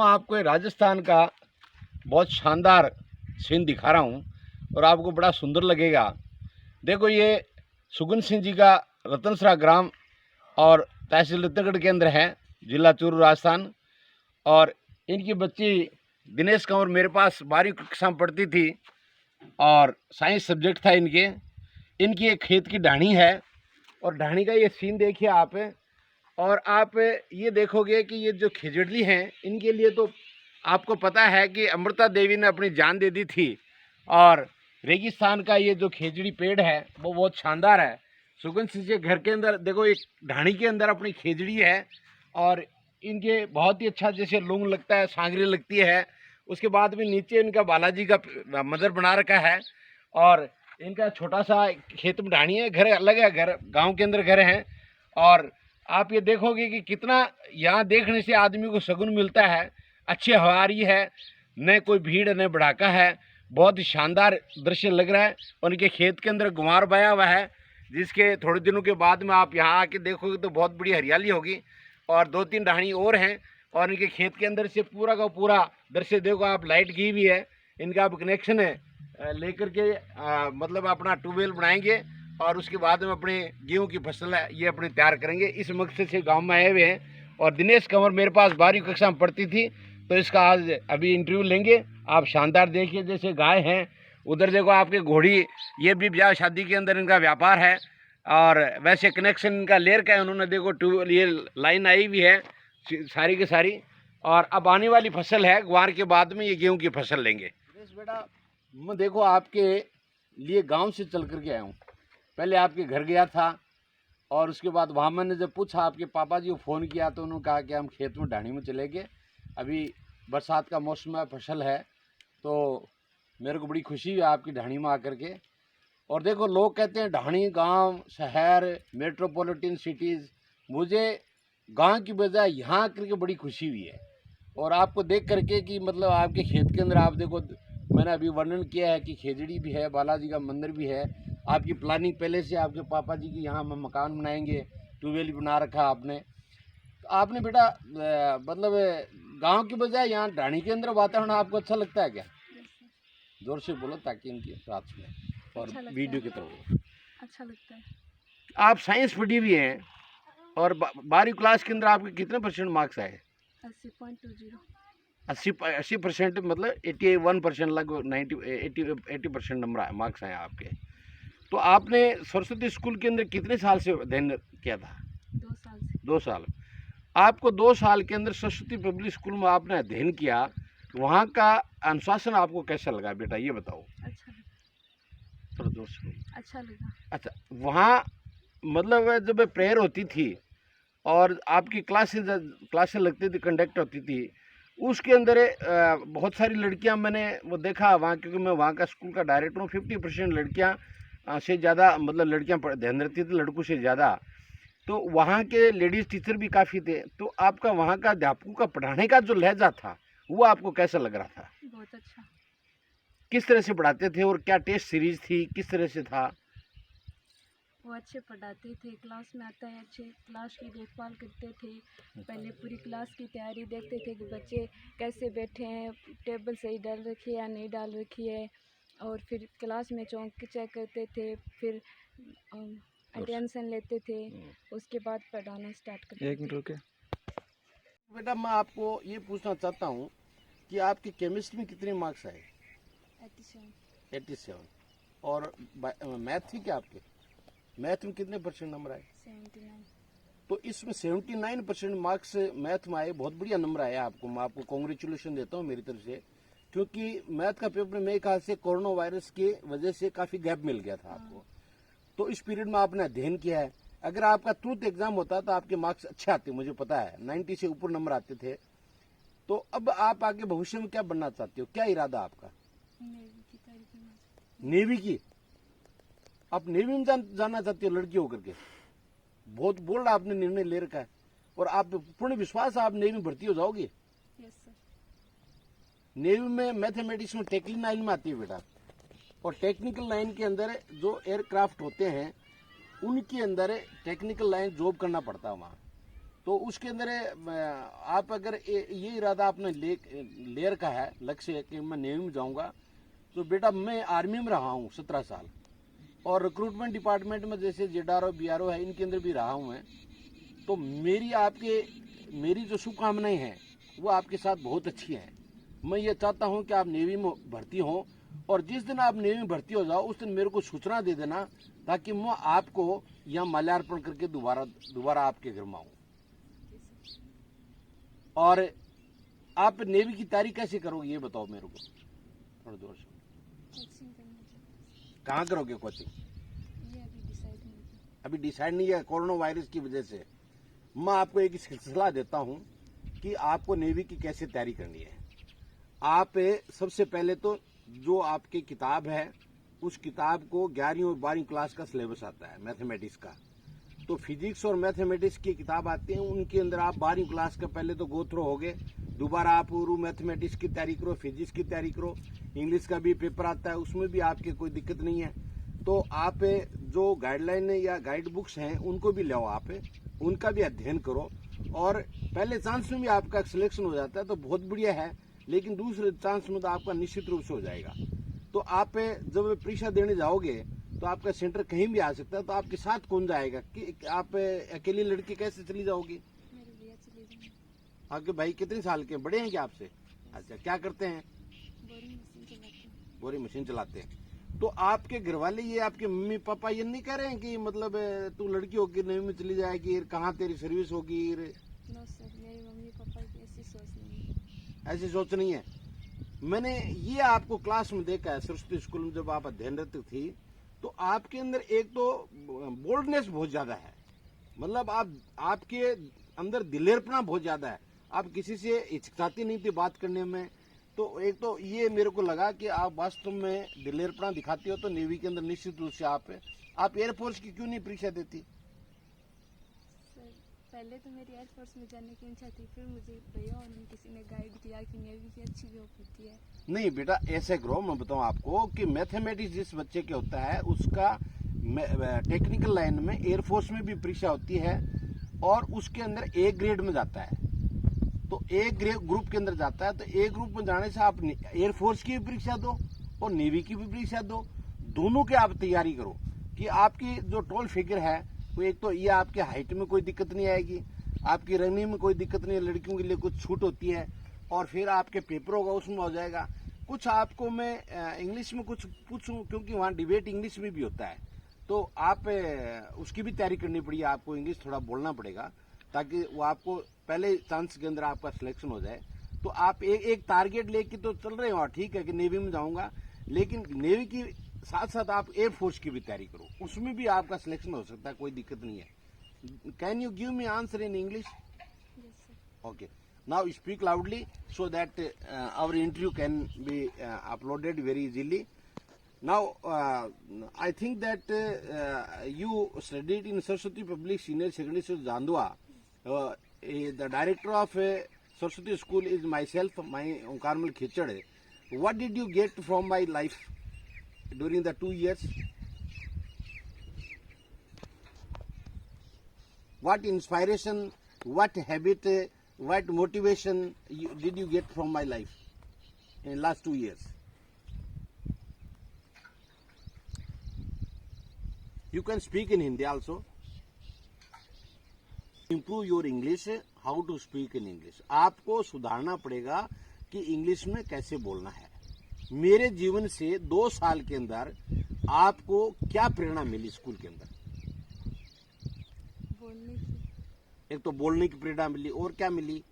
मैं आपको ये राजस्थान का बहुत शानदार सीन दिखा रहा हूँ और आपको बड़ा सुंदर लगेगा। देखो, ये सुगन सिंह जी का रतनसरा ग्राम और तहसील रतनगढ़ के अंदर है, जिला चूरू, राजस्थान। और इनकी बच्ची दिनेश कंवर मेरे पास 12वीं कक्षा में पढ़ती थी और साइंस सब्जेक्ट था इनके। इनकी एक खेत की ढाणी है और ढाणी का ये सीन देखिए आप। और आप ये देखोगे कि ये जो खिजड़ली हैं, इनके लिए तो आपको पता है कि अमृता देवी ने अपनी जान दे दी थी। और रेगिस्तान का ये जो खेजड़ी पेड़ है वो बहुत शानदार है। सुगन सिंह के घर के अंदर देखो, एक ढाणी के अंदर अपनी खेजड़ी है और इनके बहुत ही अच्छा जैसे लूंग लगता है, सांगरी लगती है। उसके बाद भी नीचे इनका बालाजी का मंदिर बना रखा है और इनका छोटा सा खेत में ढाणी है, घर अलग है, घर गांव के अंदर घर हैं। और आप ये देखोगे कि कितना यहाँ देखने से आदमी को सुकून मिलता है। अच्छी हवा आ रही है, न कोई भीड़ न भड़ाका है, बहुत ही शानदार दृश्य लग रहा है। और इनके खेत के अंदर गुमार बया हुआ है, जिसके थोड़े दिनों के बाद में आप यहाँ आके देखोगे तो बहुत बड़ी हरियाली होगी। और 2-3 ढाणी और हैं और इनके खेत के अंदर से पूरा का पूरा दृश्य देखो आप। लाइट की भी है, इनका अब कनेक्शन है लेकर के मतलब अपना ट्यूबवेल बनाएंगे और उसके बाद में अपने गेहूं की फसल है ये अपने तैयार करेंगे। इस मकसद से गांव में आए हुए हैं। और दिनेश कंवर मेरे पास 12वीं कक्षा में पढ़ती थी, तो इसका आज अभी इंटरव्यू लेंगे। आप शानदार देखिए, जैसे गाय हैं, उधर देखो आपके घोड़ी, ये भी ब्याह शादी के अंदर इनका व्यापार है। और वैसे कनेक्शन इनका लेर का है, उन्होंने देखो ट्यूबवेल ये लाइन आई हुई है सारी की सारी। और अब आने वाली फसल है ग्वार के बाद में ये गेहूँ की फसल लेंगे। दिनेश बेटा, मैं देखो आपके लिए गाँव से चल कर के आया हूँ। पहले आपके घर गया था और उसके बाद वहाँ मैंने जब पूछा, आपके पापा जी को फ़ोन किया तो उन्होंने कहा कि हम खेत में ढाणी में चले गए। अभी बरसात का मौसम है, फसल है, तो मेरे को बड़ी खुशी है आपकी ढाणी में आकर के। और देखो, लोग कहते हैं ढाणी गांव, शहर, मेट्रोपॉलिटन सिटीज़, मुझे गांव की बजाय यहाँ आकर के बड़ी खुशी हुई है। और आपको देख करके कि मतलब आपके खेत के अंदर आप देखो, मैंने अभी वर्णन किया है कि खेजड़ी भी है, बालाजी का मंदिर भी है। आपकी प्लानिंग पहले से आपके पापा जी की, यहाँ हम मकान बनाएंगे, ट्यूबवेल बना रखा आपने। तो आपने बेटा मतलब गांव की बजाय यहाँ ढाणी के अंदर वातावरण आपको अच्छा लगता है क्या? जोर से बोलो ताकि इनकी बात सुने और अच्छा वीडियो की तरफ। अच्छा लगता है। आप साइंस पढ़ी हुई हैं और 12वीं क्लास के अंदर आपके कितने % मार्क्स आए? 80.20। 80% मतलब 81% लगभग 80% नंबर मार्क्स आए आपके। तो आपने सरस्वती स्कूल के अंदर कितने साल से अध्ययन किया था? 2 साल से। 2 साल। आपको 2 साल के अंदर सरस्वती पब्लिक स्कूल में आपने अध्ययन किया, वहाँ का अनुशासन आपको कैसा लगा बेटा, ये बताओ? अच्छा लगा। थोड़ा जोर से बोलो। अच्छा लगा। अच्छा, वहाँ मतलब जब प्रेयर होती थी और आपकी क्लासें लगती थी, कंडक्ट होती थी, उसके अंदर बहुत सारी लड़कियां मैंने वो देखा वहाँ, क्योंकि मैं वहाँ का स्कूल का डायरेक्टर हूँ। 50% लड़कियां से ज़्यादा मतलब लड़कियां ध्यान रखती थी लड़कों से ज़्यादा। तो वहाँ के लेडीज़ टीचर भी काफ़ी थे। तो आपका वहाँ का अध्यापकों का पढ़ाने का जो लहजा था वो आपको कैसा लग रहा था? बहुत अच्छा। किस तरह से पढ़ाते थे और क्या टेस्ट सीरीज थी, किस तरह से था? वो अच्छे पढ़ाते थे, क्लास में आता है अच्छे, क्लास की देखभाल करते थे। पहले पूरी क्लास की तैयारी देखते थे कि बच्चे कैसे बैठे हैं, टेबल सही डाल रखी है या नहीं डाल रखी है। और फिर क्लास में चौक चेक करते थे, फिर अटेंशन लेते थे, उसके बाद पढ़ाना स्टार्ट करते थे। बेटा, मैं आपको ये पूछना चाहता हूँ कि आपकी केमिस्ट्री में कितने मार्क्स आए? 87। और मैथ थी क्या आपके? मैथ में कितने % नंबर आए? 79। तो इसमें 79% मार्क्स मैथ में आए, बहुत बढ़िया नंबर आया आपको। मैं आपको कॉन्ग्रेचुलेशन देता हूँ मेरी तरफ से, क्योंकि मैथ का पेपर मेरे ख्याल से कोरोना वायरस की वजह से काफ़ी गैप मिल गया था आपको। तो इस पीरियड में आपने अध्ययन किया है। अगर आपका तुरंत एग्जाम होता तो आपके मार्क्स अच्छे आते, मुझे पता है 90 से ऊपर नंबर आते थे। तो अब आप आगे भविष्य में क्या बनना चाहते हो, क्या इरादा आपका? नेवी की? आप नेवी में जाना चाहते हो लड़की होकर के? बहुत बोल्ड आपने निर्णय ले रखा है और आप पूर्ण विश्वास आप नेवी में भर्ती हो जाओगे? Yes sir. नेवी में मैथमेटिक्स में टेक्निकल लाइन में आती है बेटा, और टेक्निकल लाइन के अंदर जो एयरक्राफ्ट होते हैं उनके अंदर टेक्निकल लाइन जॉब करना पड़ता है वहाँ। तो उसके अंदर आप अगर ये इरादा आपने ले रखा है, लक्ष्य है कि मैं नेवी में जाऊंगा, तो बेटा मैं आर्मी में रहा हूँ 17 साल, और रिक्रूटमेंट डिपार्टमेंट में जैसे जेडआरओ बीआरओ है, इनके अंदर भी रहा हूँ मैं। तो मेरी जो शुभकामनाएं हैं वो आपके साथ बहुत अच्छी हैं। मैं ये चाहता हूँ कि आप नेवी में भर्ती हों, और जिस दिन आप नेवी में भर्ती हो जाओ उस दिन मेरे को सूचना दे देना, ताकि मैं आपको यहाँ माल्यार्पण करके दोबारा आपके घर में आऊँ। और आप नेवी की तैयारी कैसे करोगे ये बताओ मेरे को थोड़ा जोर से। कोचिंग करना चाहती कहाँ करोगे कोचिंग? हूँ, ये अभी डिसाइड नहीं किया। अभी डिसाइड नहीं है, कोरोना वायरस की वजह से। मैं आपको एक सलाह देता हूं कि आपको नेवी की कैसे तैयारी करनी है। आप सबसे पहले तो जो आपकी किताब है, उस किताब को 11वीं और 12वीं क्लास का सिलेबस आता है मैथमेटिक्स का, तो फिजिक्स और मैथमेटिक्स की किताब आती है, उनके अंदर आप 12वीं क्लास का पहले तो गो थ्रू होगे, दोबारा आप मैथमेटिक्स की तैयारी करो, फिजिक्स की तैयारी करो, इंग्लिश का भी पेपर आता है, उसमें भी आपके कोई दिक्कत नहीं है। तो आप जो गाइडलाइन या गाइड बुक्स हैं उनको भी लो, आप उनका भी अध्ययन करो, और पहले चांस में भी आपका सिलेक्शन हो जाता है तो बहुत बढ़िया है, लेकिन दूसरे चांस में तो आपका निश्चित रूप से हो जाएगा। तो आप जब परीक्षा देने जाओगे तो आपका सेंटर कहीं भी आ सकता है, तो आपके साथ कौन जाएगा? कि आप अकेली लड़की कैसे चली जाओगी? मेरे भैया चले जाएंगे। आपके भाई कितने साल के, बड़े हैं क्या आपसे? अच्छा, क्या करते हैं? बोरिंग मशीन चलाती हूँ। बोरी मशीन चलाते हैं। तो आपके घर वाले, ये आपके मम्मी पापा ये नहीं कह रहे हैं कि मतलब तू लड़की होगी नेवी में चली जाएगी, कहाँ तेरी सर्विस होगी? नो सर, मेरी मम्मी पापा की ऐसी सोच नहीं है। ऐसी सोच नहीं है। मैंने ये आपको क्लास में देखा है, सरस्वती स्कूल में जब आप अध्ययनरत थी, तो आपके अंदर एक तो बोल्डनेस बहुत ज्यादा है, मतलब आपके अंदर दिलेरपना बहुत ज्यादा है, आप किसी से हिचकिचाती नहीं थी बात करने में। तो एक तो ये मेरे को लगा कि आप वास्तव में दिलेरपना दिखाती हो, तो नेवी के अंदर निश्चित रूप से आप एयरफोर्स की क्यों नहीं परीक्षा देती? सर, पहले तो मेरी एयरफोर्स में जाने की इच्छा थी, फिर मुझे भैया और किसी ने गाइड किया कि नेवी की अच्छी जॉब होती है। नहीं बेटा, ऐसे करो, मैं बताऊं आपको कि मैथमेटिक्स जिस बच्चे के होता है उसका टेक्निकल लाइन में एयरफोर्स में भी परीक्षा होती है, और उसके अंदर ए ग्रेड में जाता है, तो ए ग्रुप के अंदर जाता है। तो ए ग्रुप में जाने से आप एयरफोर्स की भी परीक्षा दो और नेवी की भी परीक्षा दो, दोनों की आप तैयारी करो कि आपकी जो टोल फिगर है वो, एक तो ये आपके हाइट में कोई दिक्कत नहीं आएगी, आपकी रनिंग में कोई दिक्कत नहीं है, लड़कियों के लिए कुछ छूट होती है, और फिर आपके पेपर होगा उसमें हो जाएगा। कुछ आपको मैं इंग्लिश में कुछ पूछूं, क्योंकि वहाँ डिबेट इंग्लिश में भी होता है, तो आप उसकी भी तैयारी करनी पड़ेगी, आपको इंग्लिश थोड़ा बोलना पड़ेगा, ताकि वो आपको पहले चांस के अंदर आपका सिलेक्शन हो जाए। तो आप एक टारगेट लेके तो चल रहे हो, ठीक है कि नेवी में जाऊंगा, लेकिन नेवी की साथ साथ आप एयरफोर्स की भी तैयारी करो, उसमें भी आपका सिलेक्शन हो सकता है, कोई दिक्कत नहीं है। Can you give me answer in English? Yes sir. Okay. Now speak loudly so that our interview can be uploaded very easily. Now, I think that you studied in Saraswati Public Senior Secondary School, Jandua. The director of Saraswati School is myself, my Karmal Khichade. What did you get from my life during the 2 years? What inspiration, what habit, what motivation did you get from my life in last 2 years? You can speak in Hindi also. Improve your English. How to speak in English. आपको सुधारना पड़ेगा कि English में कैसे बोलना है। मेरे जीवन से 2 साल के अंदर आपको क्या प्रेरणा मिली स्कूल के अंदर? बोलने की, एक तो बोलने की प्रेरणा मिली, और क्या मिली?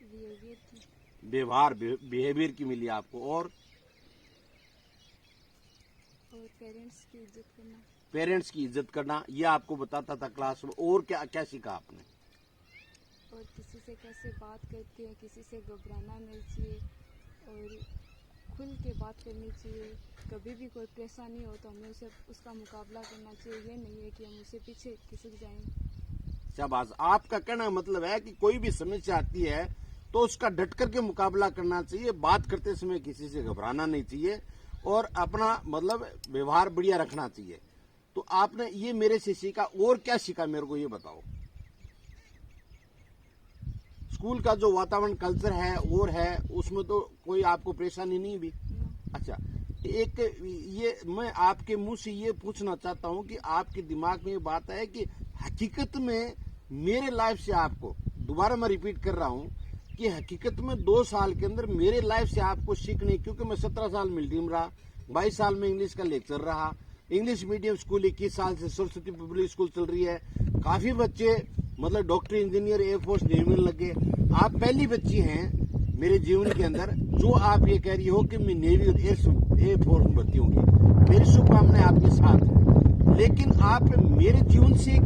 बिहेवियर की, व्यवहार बिहेवियर की मिली आपको, और पेरेंट्स की इज्जत करना। पेरेंट्स की इज्जत करना, ये आपको बताता था क्लास में। और क्या क्या सीखा आपने? और किसी से कैसे बात करते हैं, किसी से घबराना नहीं चाहिए और खुल के बात करनी चाहिए। कभी भी कोई परेशानी हो तो हमें उसका मुकाबला करना चाहिए, ये नहीं है कि हम उससे पीछे खिसक जाएं। शाबाश, आपका कहना मतलब है कि कोई भी समस्या आती है तो उसका डट करके मुकाबला करना चाहिए, बात करते समय किसी से घबराना नहीं चाहिए, और अपना मतलब व्यवहार बढ़िया रखना चाहिए। तो आपने ये मेरे से सीखा, और क्या सीखा मेरे को ये बताओ। स्कूल का जो वातावरण कल्चर है और है उसमें तो कोई आपको परेशानी नहीं भी? अच्छा, एक ये मैं आपके मुंह से ये पूछना चाहता हूँ कि आपके दिमाग में ये बात है कि हकीकत में मेरे लाइफ से आपको, दोबारा मैं रिपीट कर रहा हूँ कि हकीकत में 2 साल के अंदर मेरे लाइफ से आपको सीखने, क्योंकि मैं 17 साल मिलिट्री में रहा, 22 साल में इंग्लिश का लेक्चर रहा, इंग्लिश मीडियम स्कूल 21 साल से सरस्वती पब्लिक स्कूल चल रही है, काफी बच्चे मतलब डॉक्टर, इंजीनियर, एयरफोर्स, नेवी में लगे। आप पहली बच्ची हैं मेरे जीवन के अंदर जो आप ये कह रही हो कि मैं नेवी और एयरफोर्स में भर्ती होंगी। मेरी शुभकामनाएं आपके साथ है, लेकिन आप मेरे जीवन से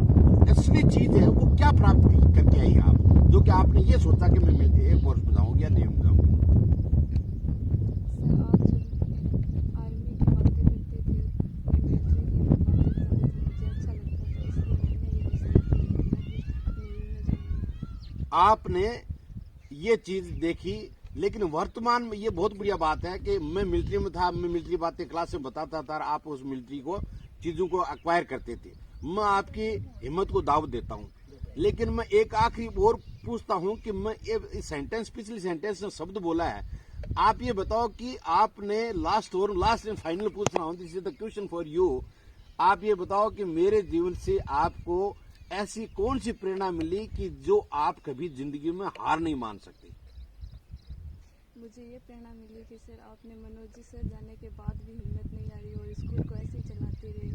असली चीज है वो क्या प्राप्त करके आई आप, जो कि आपने ये सोचा कि मैं एयरफोर्स में जाऊंगी या नेवी में जाऊंगी? आपने ये चीज देखी, लेकिन वर्तमान में ये बहुत बढ़िया बात है कि मैं मिलिट्री में था, मैं मिलिट्री बातें क्लास में बताता था, आप उस मिलिट्री को चीजों को एक्वायर करते थे। मैं आपकी हिम्मत को दावत देता हूँ, लेकिन मैं एक आखिरी और पूछता हूँ कि मैं ये सेंटेंस, पिछली सेंटेंस में शब्द बोला है, आप ये बताओ कि आपने लास्ट एंड फाइनल पूछ रहा हूँ, this is the question for you. आप ये बताओ कि मेरे जीवन से आपको ऐसी कौन सी प्रेरणा मिली कि जो आप कभी जिंदगी में हार नहीं मान सकते? मुझे ये प्रेरणा मिली कि सर आपने मनोज जी सर जाने के बाद भी हिम्मत नहीं आ रही और स्कूल को ऐसे ही चलाते रहे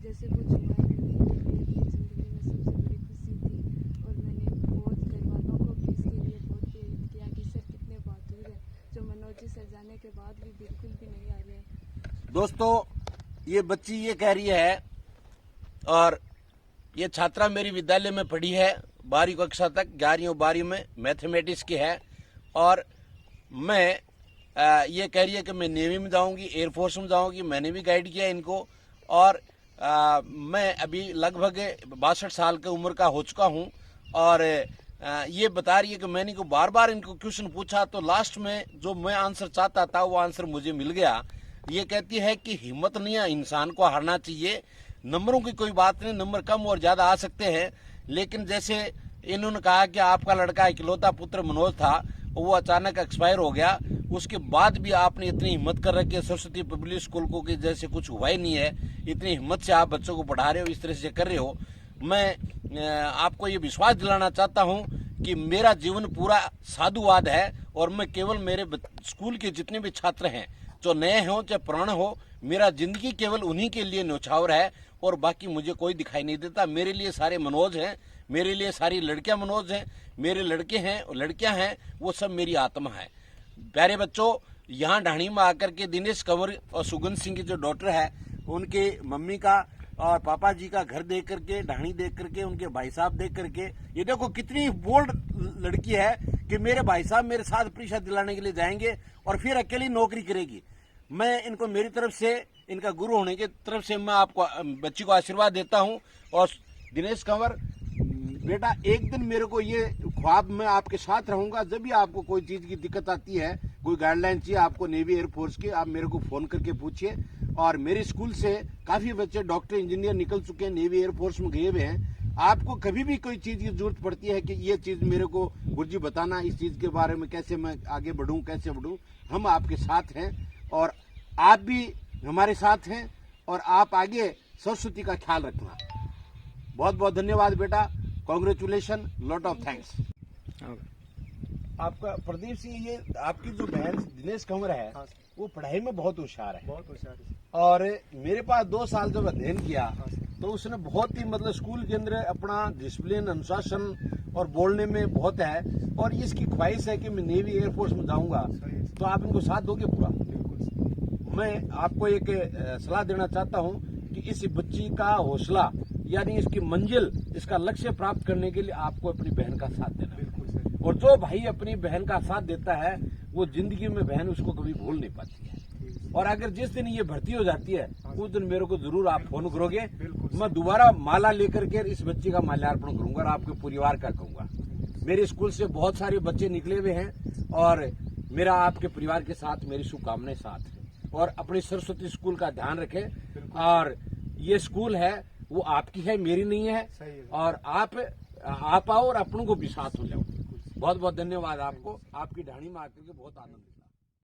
जैसे कुछ हुआ ही नहीं। मेरी जिंदगी में सबसे बड़ी खुशी थी और मैंने बहुत घर वालों को भी इसके लिए बहुत प्रेरित किया कि सर कितने बहादुर है जो मनोज जी सर जाने के बाद भी बिल्कुल भी नहीं आ रहे। दोस्तों, ये बच्ची ये कह रही है, और ये छात्रा मेरी विद्यालय में पढ़ी है 12वीं कक्षा तक, 11वीं और 12वीं में मैथमेटिक्स की है, और मैं ये कह रही है कि मैं नेवी में जाऊंगी, एयरफोर्स में जाऊंगी। मैंने भी गाइड किया इनको, और मैं अभी लगभग 62 साल की उम्र का हो चुका हूं, और ये बता रही है कि मैंने को बार बार इनको क्वेश्चन पूछा तो लास्ट में जो मैं आंसर चाहता था वो आंसर मुझे मिल गया। ये कहती है कि हिम्मत नहीं है, इंसान को हारना चाहिए। नंबरों की कोई बात नहीं, नंबर कम और ज्यादा आ सकते हैं, लेकिन जैसे इन्होंने कहा कि आपका लड़का इकलौता पुत्र मनोज था, वो अचानक एक्सपायर हो गया, उसके बाद भी आपने इतनी हिम्मत कर रखी है सरस्वती पब्लिक स्कूल को कि जैसे कुछ हुआ ही नहीं है, इतनी हिम्मत से आप बच्चों को पढ़ा रहे हो, इस तरह से कर रहे हो। मैं आपको ये विश्वास दिलाना चाहता हूं कि मेरा जीवन पूरा साधुवाद है, और मैं केवल मेरे स्कूल के जितने भी छात्र हैं, जो नए हो चाहे पुराने हो, मेरा जिंदगी केवल उन्हीं के लिए न्यौछावर है, और बाकी मुझे कोई दिखाई नहीं देता। मेरे लिए सारे मनोज हैं, मेरे लिए सारी लड़कियां मनोज हैं, मेरे लड़के हैं और लड़कियां हैं, वो सब मेरी आत्मा है। प्यारे बच्चों, यहाँ ढाणी में आकर के दिनेश कंवर और सुगंध सिंह की जो डॉटर है, उनके मम्मी का और पापा जी का घर देख करके, ढाणी देख करके, उनके भाई साहब देख करके, ये देखो कितनी बोल्ड लड़की है कि मेरे भाई साहब मेरे साथ परीक्षा दिलाने के लिए जाएंगे और फिर अकेली नौकरी करेगी। मैं इनको मेरी तरफ से, इनका गुरु होने की तरफ से मैं आपको, बच्ची को आशीर्वाद देता हूं। और दिनेश कंवर बेटा, एक दिन मेरे को ये ख्वाब में आपके साथ रहूंगा, जब भी आपको कोई चीज की दिक्कत आती है, कोई गाइडलाइन चाहिए आपको नेवी एयरफोर्स की, आप मेरे को फोन करके पूछिए। और मेरे स्कूल से काफी बच्चे डॉक्टर, इंजीनियर निकल चुके हैं, नेवी एयरफोर्स में गए हुए हैं। आपको कभी भी कोई चीज की जरूरत पड़ती है कि ये चीज मेरे को गुरुजी बताना, इस चीज के बारे में कैसे मैं आगे बढ़ूं, कैसे बढ़ूं, हम आपके साथ हैं और आप भी हमारे साथ हैं, और आप आगे सरस्वती का ख्याल रखना। बहुत बहुत धन्यवाद बेटा, कॉन्ग्रेचुलेशन, लॉट ऑफ थैंक्स। आपका प्रदीप सिंह, ये आपकी जो बहन दिनेश कंवर है, वो पढ़ाई में बहुत होशियार है, बहुत होशियार है। और मेरे पास 2 साल जब अध्ययन किया तो उसने बहुत ही मतलब स्कूल के अंदर अपना डिसिप्लिन, अनुशासन और बोलने में बहुत है, और इसकी ख्वाहिश है कि मैं नेवी एयरफोर्स में जाऊंगा। तो आप इनको साथ दोगे पूरा? मैं आपको एक सलाह देना चाहता हूं कि इस बच्ची का हौसला, यानी इसकी मंजिल, इसका लक्ष्य प्राप्त करने के लिए आपको अपनी बहन का साथ देना है। और जो भाई अपनी बहन का साथ देता है, वो जिंदगी में बहन उसको कभी भूल नहीं पाती है। और अगर जिस दिन ये भर्ती हो जाती है, उस दिन मेरे को जरूर आप फोन करोगे, मैं दोबारा माला लेकर के इस बच्ची का माल्यार्पण करूंगा और आपके परिवार का कहूंगा। मेरे स्कूल से बहुत सारे बच्चे निकले हुए हैं, और मेरा आपके परिवार के साथ मेरी शुभकामनाएं साथ है। और अपने सरस्वती स्कूल का ध्यान रखें, और ये स्कूल है वो आपकी है, मेरी नहीं है, और आप आओ और अपनों को भी साथ हो जाओ। बहुत बहुत धन्यवाद आपको, आपकी ढाणी में आकर के बहुत आनंद मिला।